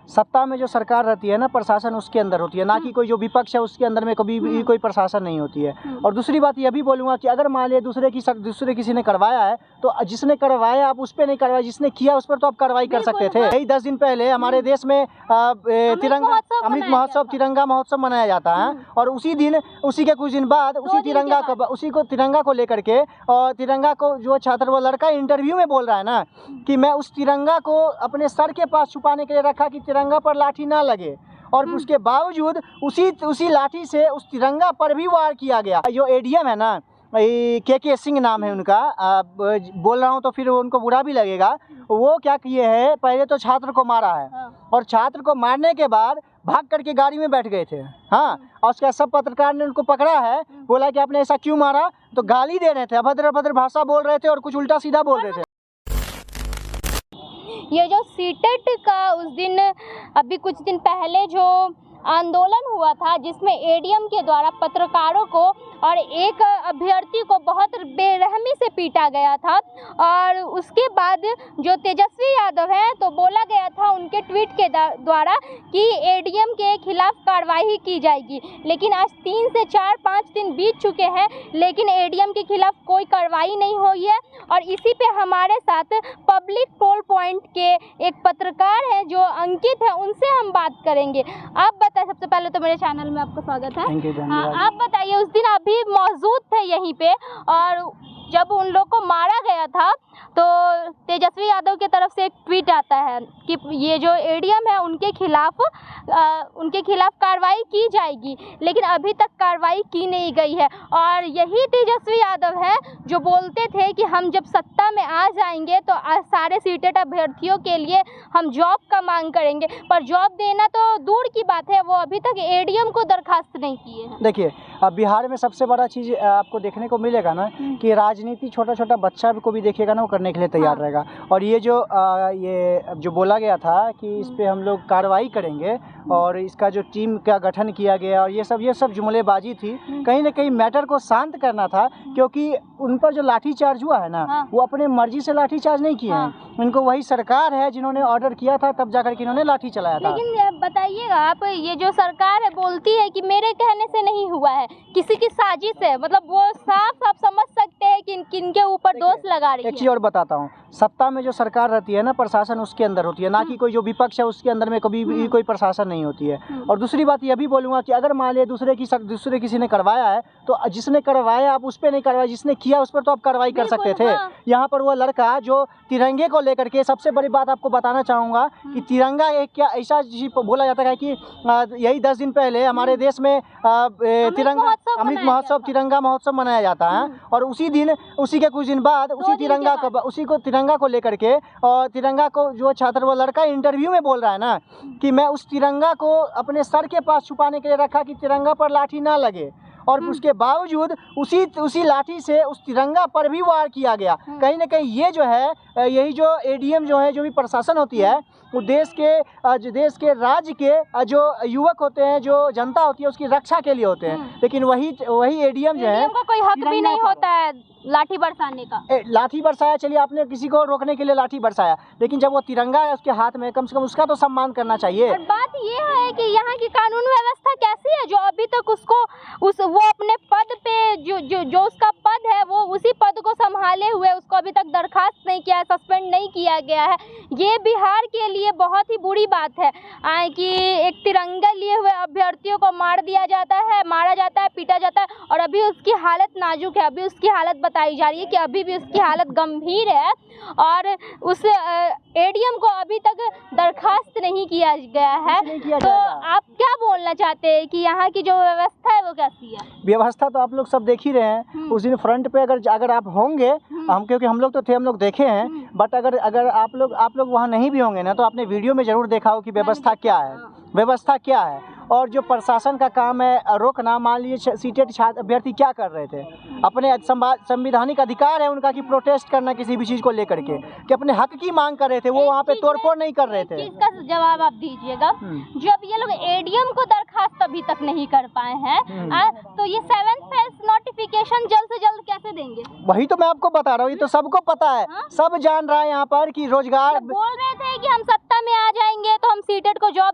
सत्ता में जो सरकार रहती है ना, प्रशासन उसके अंदर होती है, ना कि कोई जो विपक्ष है उसके अंदर में कभी भी कोई प्रशासन नहीं होती है। और दूसरी बात यह भी बोलूँगा कि अगर मान लिया दूसरे किसी ने करवाया है तो जिसने करवाया आप उस पर नहीं करवाया, जिसने किया उस पर तो आप कार्रवाई कर सकते थे। यही 10 दिन पहले हमारे देश में तिरंगा अमृत महोत्सव, तिरंगा महोत्सव मनाया जाता है। और उसी दिन, उसी के कुछ दिन बाद उसी तिरंगा को लेकर के, और तिरंगा को जो छात्र वो लड़का इंटरव्यू में बोल रहा है ना कि मैं उस तिरंगा को अपने सर के पास छुपाने के लिए रखा कि तिरंगा पर लाठी ना लगे, और उसके बावजूद उसी लाठी से उस तिरंगा पर भी वार किया गया। जो एडीएम है ना, के सिंह नाम है उनका, बोल रहा हूँ तो फिर उनको बुरा भी लगेगा। वो क्या किए हैं, पहले तो छात्र को मारा है, और छात्र को मारने के बाद भाग करके गाड़ी में बैठ गए थे। हाँ, और उसके सब पत्रकार ने उनको पकड़ा है, बोला कि आपने ऐसा क्यों मारा, तो गाली दे रहे थे, अभद्र भाषा बोल रहे थे और कुछ उल्टा सीधा बोल रहे थे। ये जो सीटेट का उस दिन, अभी कुछ दिन पहले जो आंदोलन हुआ था जिसमें एडीएम के द्वारा पत्रकारों को और एक अभ्यर्थी को बहुत बेरहमी से पीटा गया था, और उसके बाद जो तेजस्वी यादव है तो बोला गया था उनके ट्वीट के द्वारा कि एडीएम के खिलाफ कार्रवाई की जाएगी। लेकिन आज 3 से 4-5 दिन बीत चुके हैं, लेकिन एडीएम के खिलाफ कोई कार्रवाई नहीं हुई है। और इसी पे हमारे साथ पब्लिक पोल पॉइंट के एक पत्रकार हैं जो अंकित है, उनसे हम बात करेंगे। आप बताइए, सबसे पहले तो मेरे चैनल में आपका स्वागत है। आप बताइए, उस दिन आप भी मौजूद थे यहीं पे, और जब उन लोग को मारा गया था तो तेजस्वी यादव की तरफ से एक ट्वीट आता है कि ये जो एडीएम है उनके खिलाफ कार्रवाई की जाएगी, लेकिन अभी तक कार्रवाई की नहीं गई है। और यही तेजस्वी यादव है जो बोलते थे कि हम जब सत्ता में आ जाएंगे तो सारे सीटेट अभ्यर्थियों के लिए हम जॉब का मांग करेंगे, पर जॉब देना तो दूर की बात है, वो अभी तक एडीएम को दरखास्त नहीं किए हैं। देखिए, अब बिहार में सबसे बड़ा चीज़ आपको देखने को मिलेगा ना कि राजनीति छोटा बच्चा को भी देखेगा ना, वो करने के लिए तैयार रहेगा। और ये जो बोला गया था कि इस पे हम लोग कार्रवाई करेंगे और इसका जो टीम का गठन किया गया, और ये सब जुमलेबाजी थी। कहीं ना कहीं मैटर को शांत करना था, क्योंकि उन पर जो लाठीचार्ज हुआ है ना, वो अपने मर्जी से लाठीचार्ज नहीं किए हैं। उनको वही सरकार है जिन्होंने ऑर्डर किया था, तब जाकर के इन्होंने लाठी चलाया था। लेकिन बताइएगा आप, ये जो सरकार है बोलती है कि मेरे कहने से नहीं हुआ है, किसी की साजिश है, मतलब वो साफ समझ सकते हैं कि किनके ऊपर दोष लगा रही है। एक चीज़ और बताता हूँ, सत्ता में जो सरकार रहती है ना, प्रशासन उसके अंदर होती है, ना कि कोई जो विपक्ष है उसके अंदर में कभी भी कोई प्रशासन नहीं होती है। और दूसरी बात यह भी बोलूँगा कि अगर मान लिया दूसरे किसी ने करवाया है तो जिसने करवाया आप उस पर नहीं करवाया, जिसने किया उस पर तो आप कार्रवाई कर सकते थे। यहाँ पर वो लड़का जो तिरंगे को लेकर के, सबसे बड़ी बात आपको बताना चाहूँगा कि तिरंगा एक क्या ऐसा बोला जाता है कि यही 10 दिन पहले हमारे देश में तिरंगा अमृत महोत्सव, तिरंगा महोत्सव मनाया जाता है। और उसी दिन, उसी के कुछ दिन बाद उसी तिरंगा को लेकर के, और तिरंगा को जो छात्र वो लड़का इंटरव्यू में बोल रहा है ना कि मैं उस तिरंगा को अपने सर के पास छुपाने के लिए रखा कि तिरंगा पर लाठी ना लगे, और उसके बावजूद उसी लाठी से उस तिरंगा पर भी वार किया गया। कहीं ना कहीं ये जो है, यही जो एडीएम जो है, जो भी प्रशासन होती है, वो देश के राज्य के जो युवक होते हैं, जो जनता होती है, उसकी रक्षा के लिए होते हैं। लेकिन वही एडीएम जो है, कोई हक भी नहीं होता है लाठी बरसाने का। लाठी बरसाया, चलिए आपने किसी को रोकने के लिए लाठी बरसाया, लेकिन जब वो तिरंगा है उसके हाथ में, कम से कम उसका तो सम्मान करना चाहिए। और बात ये है कि यहाँ की कानून व्यवस्था कैसी है, जो अभी तक वो अपने पद पे जो उसका पद है, वो उसी पद को संभाले हुए, उसको अभी तक दरखास्त नहीं किया है, सस्पेंड नहीं किया गया है। ये बिहार के लिए बहुत ही बुरी बात है कि एक तिरंगा लिए हुए अभ्यर्थियों को मारा जाता है, पीटा जाता है, और अभी उसकी हालत नाजुक है। अभी उसकी हालत बताई जा रही है कि अभी भी उसकी हालत गंभीर है, और उस एडीएम को अभी तक दरखास्त नहीं किया गया है। तो आप क्या बोलना चाहते हैं कि यहाँ की जो व्यवस्था है वो कैसी है? व्यवस्था तो आप लोग सब देख ही रहे हैं। उस दिन फ्रंट पे अगर आप होंगे, क्योंकि हम लोग तो थे, हम लोग देखे हैं, बट अगर आप लोग वहाँ नहीं भी होंगे ना, तो आपने वीडियो में जरूर देखा हो कि व्यवस्था क्या है। और जो प्रशासन का काम है रोकना, मान लीजिए सीटेट छात्र अभ्यर्थी क्या कर रहे थे, अपने संवैधानिक अधिकार है उनका कि प्रोटेस्ट करना किसी भी चीज़ को लेकर के, कि अपने हक की मांग कर रहे थे, वो वहाँ पे तोड़फोड़ नहीं कर रहे थे। इसका जवाब आप दीजिएगा। जब ये लोग एडीएम को दरखास्त अभी तक नहीं कर पाए हैं, तो ये 7th फेज नोटिफिकेशन जल्द से जल्द कैसे देंगे? वही तो मैं आपको बता रहा हूँ, ये तो सबको पता है, सब जान रहा है यहाँ पर कि रोजगार। बोल रहे थे कि हम सत्ता में आ जाएंगे तो हम सीटेट को जॉब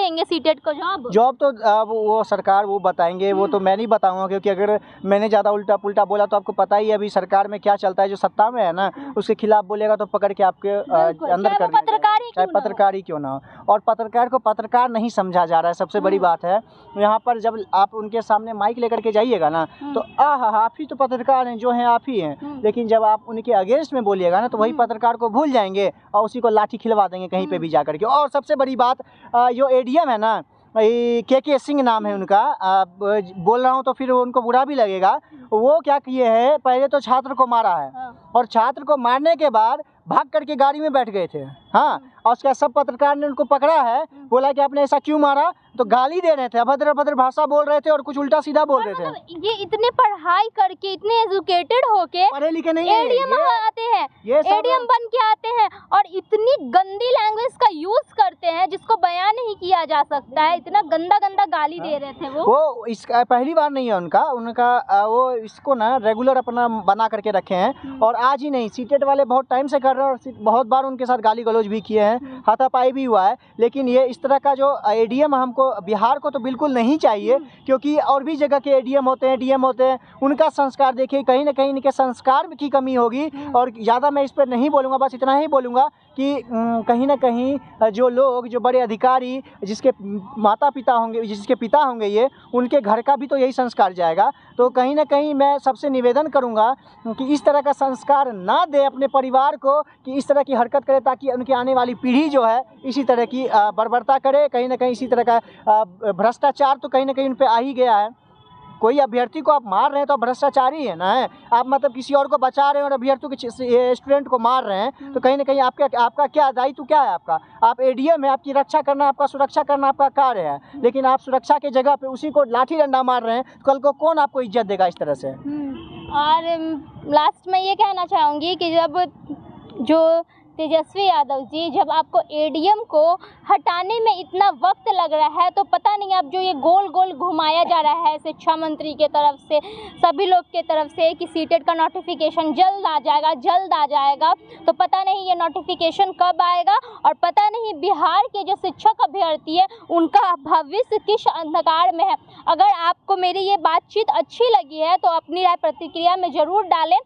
देंगे सीटेट को जॉब? जॉब तो वो सरकार वो बताएंगे, वो तो मैं नहीं बताऊंगा, क्योंकि अगर मैंने ज़्यादा उल्टा पुल्टा बोला तो आपको पता ही है अभी सरकार में क्या चलता है। जो सत्ता में है ना, उसके खिलाफ बोलेगा तो पकड़ के आपके अंदर कर देगा, चाहे पत्रकार ही क्यों ना हो। और पत्रकार को पत्रकार नहीं समझा जा रहा है, सबसे बड़ी बात है। यहाँ पर जब आप उनके सामने माइक लेकर के जाइएगा ना, तो आप ही तो पत्रकार हैं, जो हैं आप ही हैं। लेकिन जब आप उनके अगेंस्ट में बोलिएगा ना, तो वही पत्रकार को भूल जाएंगे और उसी को लाठी खिलवा देंगे कहीं पे भी जा करके। और सबसे बड़ी बात, जो एडीएम है ना, के सिंह नाम है उनका, बोल रहा हूँ तो फिर उनको बुरा भी लगेगा। वो क्या किए हैं, पहले तो छात्र को मारा है, और छात्र को मारने के बाद भाग करके गाड़ी में बैठ गए थे। हाँ, और उसका सब पत्रकार ने उनको पकड़ा है, बोला कि आपने ऐसा क्यों मारा, तो गाली दे रहे थे, अभद्र अभद्र भाषा बोल रहे थे और कुछ उल्टा सीधा बोल रहे थे। ये इतने पढ़ाई करके, इतने एजुकेटेड होके पढ़े लिखे नहीं है, एडीएम आते हैं, एडीएम बन के आते हैं और इतनी गंदी लैंग्वेज का यूज करते हैं जिसको बयान नहीं किया जा सकता है। इतना गंदा गंदा गाली दे रहे थे वो इसका पहली बार नहीं है उनका वो इसको ना रेगुलर अपना बना करके रखे हैं। और आज ही नहीं, सीटेट वाले बहुत टाइम से कर रहे हैं और बहुत बार उनके साथ गाली गलौज भी किए हैं, हाथापाई भी हुआ है। लेकिन ये इस तरह का जो एडीएम हमको बिहार को तो बिल्कुल नहीं चाहिए, क्योंकि और भी जगह के एडीएम होते हैं, डीएम होते हैं, उनका संस्कार देखिए, कहीं ना कहीं इनके संस्कार की कमी होगी। और ज़्यादा मैं इस पर नहीं बोलूँगा, बस इतना ही बोलूँगा कि कहीं ना कहीं जो लोग, जो बड़े अधिकारी, जिसके माता पिता होंगे, जिसके पिता होंगे ये, उनके घर का भी तो यही संस्कार जाएगा। तो कहीं ना कहीं मैं सबसे निवेदन करूँगा कि इस तरह का संस्कार ना दे अपने परिवार को, कि इस तरह की हरकत करे, ताकि उनकी आने वाली पीढ़ी जो है इसी तरह की बर्बरता करे। कहीं ना कहीं इसी तरह का भ्रष्टाचार तो कहीं ना कहीं उन पर आ ही गया है। कोई अभ्यर्थी को आप मार रहे हैं तो भ्रष्टाचारी है ना, है आप, मतलब किसी और को बचा रहे हैं और अभ्यर्थी के स्टूडेंट को मार रहे हैं, तो कहीं ना कहीं आपका क्या दायित्व क्या है आपका? आप एडीएम है, आपकी रक्षा करना, आपका सुरक्षा करना आपका कार्य है। लेकिन आप सुरक्षा के जगह पे उसी को लाठी डंडा मार रहे हैं, कल को कौन आपको इज्जत देगा इस तरह से? और लास्ट में ये कहना चाहूँगी कि जब जो तेजस्वी यादव जी, जब आपको एडीएम को हटाने में इतना वक्त लग रहा है, तो पता नहीं अब जो ये गोल गोल घुमाया जा रहा है शिक्षा मंत्री के तरफ से, सभी लोग के तरफ से, कि सीटेट का नोटिफिकेशन जल्द आ जाएगा, तो पता नहीं ये नोटिफिकेशन कब आएगा और पता नहीं बिहार के जो शिक्षक अभ्यर्थी है उनका भविष्य किस अंधकार में है। अगर आपको मेरी ये बातचीत अच्छी लगी है तो अपनी राय प्रतिक्रिया में ज़रूर डालें।